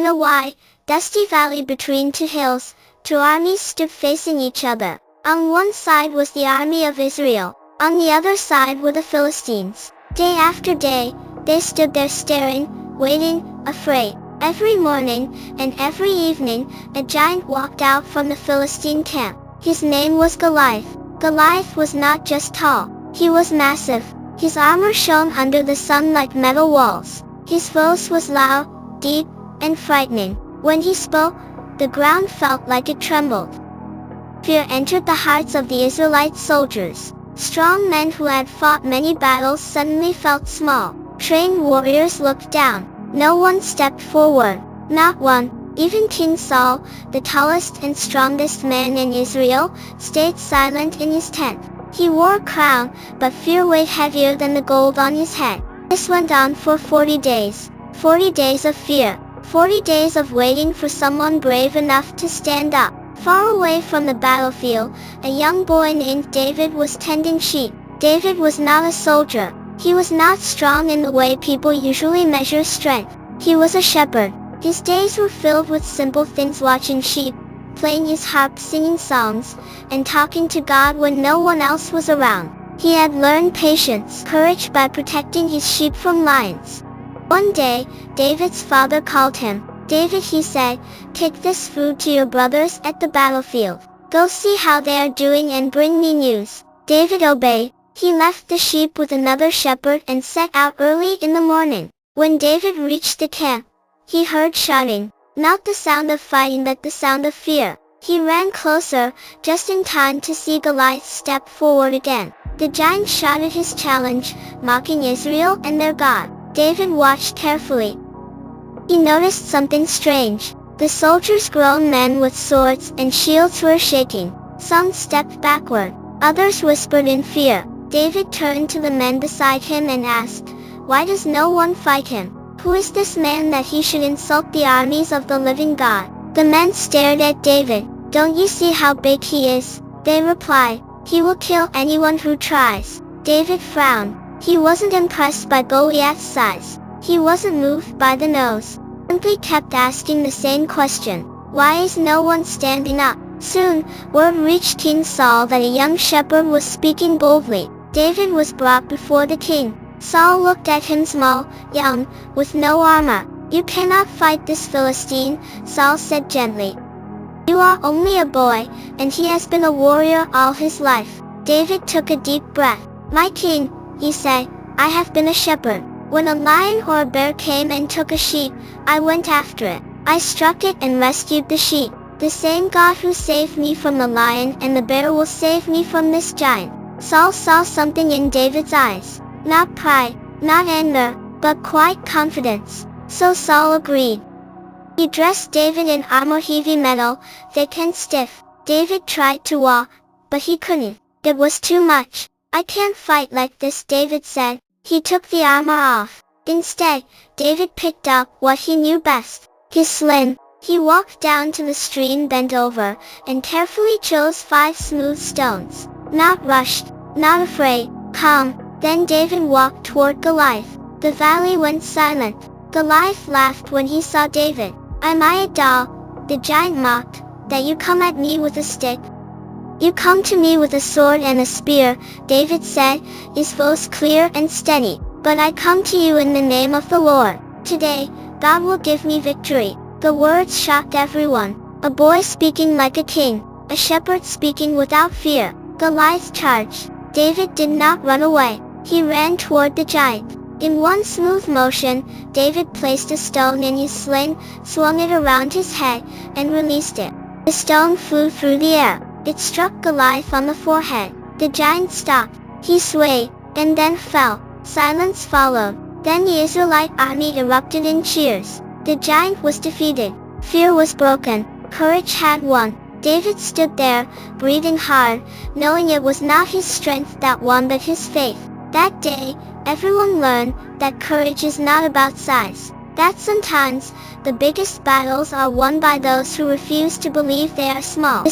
In a wide, dusty valley between two hills, two armies stood facing each other. On one side was the army of Israel, on the other side were the Philistines. Day after day, they stood there staring, waiting, afraid. Every morning and every evening, a giant walked out from the Philistine camp. His name was Goliath. Goliath was not just tall, he was massive. His armor shone under the sun like metal walls. His voice was loud, deep, and frightening. When he spoke, the ground felt like it trembled. Fear entered the hearts of the Israelite soldiers. Strong men who had fought many battles suddenly felt small. Trained warriors looked down. No one stepped forward. Not one. Even King Saul, the tallest and strongest man in Israel, stayed silent in his tent. He wore a crown, but fear weighed heavier than the gold on his head. This went on for 40 days. 40 days of fear. 40 days of waiting for someone brave enough to stand up. Far away from the battlefield, a young boy named David was tending sheep. David was not a soldier. He was not strong in the way people usually measure strength. He was a shepherd. His days were filled with simple things: watching sheep, playing his harp, singing songs, and talking to God when no one else was around. He had learned patience, courage by protecting his sheep from lions. One day, David's father called him. "David," he said, "take this food to your brothers at the battlefield. Go see how they are doing and bring me news." David obeyed. He left the sheep with another shepherd and set out early in the morning. When David reached the camp, he heard shouting. Not the sound of fighting, but the sound of fear. He ran closer, just in time to see Goliath step forward again. The giant shouted his challenge, mocking Israel and their God. David watched carefully. He noticed something strange. The soldiers, grown men with swords and shields, were shaking. Some stepped backward. Others whispered in fear. David turned to the men beside him and asked, "Why does no one fight him? Who is this man that he should insult the armies of the living God?" The men stared at David. "Don't you see how big he is?" they replied. "He will kill anyone who tries." David frowned. He wasn't impressed by Goliath's size. He wasn't moved by the nose. He simply kept asking the same question. Why is no one standing up? Soon, word reached King Saul that a young shepherd was speaking boldly. David was brought before the king. Saul looked at him, small, young, with no armor. "You cannot fight this Philistine," Saul said gently. "You are only a boy, and he has been a warrior all his life." David took a deep breath. "My king," he said, "I have been a shepherd. When a lion or a bear came and took a sheep, I went after it. I struck it and rescued the sheep. The same God who saved me from the lion and the bear will save me from this giant." Saul saw something in David's eyes. Not pride, not anger, but quiet confidence. So Saul agreed. He dressed David in armor, heavy metal, thick and stiff. David tried to walk, but he couldn't. It was too much. "I can't fight like this," David said. He took the armor off. Instead, David picked up what he knew best, his sling. He walked down to the stream, bent over, and carefully chose 5 smooth stones. Not rushed, not afraid, calm. Then David walked toward Goliath. The valley went silent. Goliath laughed when he saw David. "Am I a doll?" the giant mocked, "that you come at me with a stick? You come to me with a sword and a spear," David said, his voice clear and steady. "But I come to you in the name of the Lord. Today, God will give me victory." The words shocked everyone. A boy speaking like a king, a shepherd speaking without fear. Goliath charged. David did not run away. He ran toward the giant. In one smooth motion, David placed a stone in his sling, swung it around his head, and released it. The stone flew through the air. It struck Goliath on the forehead. The giant stopped. He swayed, and then fell. Silence followed. Then the Israelite army erupted in cheers. The giant was defeated. Fear was broken. Courage had won. David stood there, breathing hard, knowing it was not his strength that won but his faith. That day, everyone learned that courage is not about size. That sometimes, the biggest battles are won by those who refuse to believe they are small.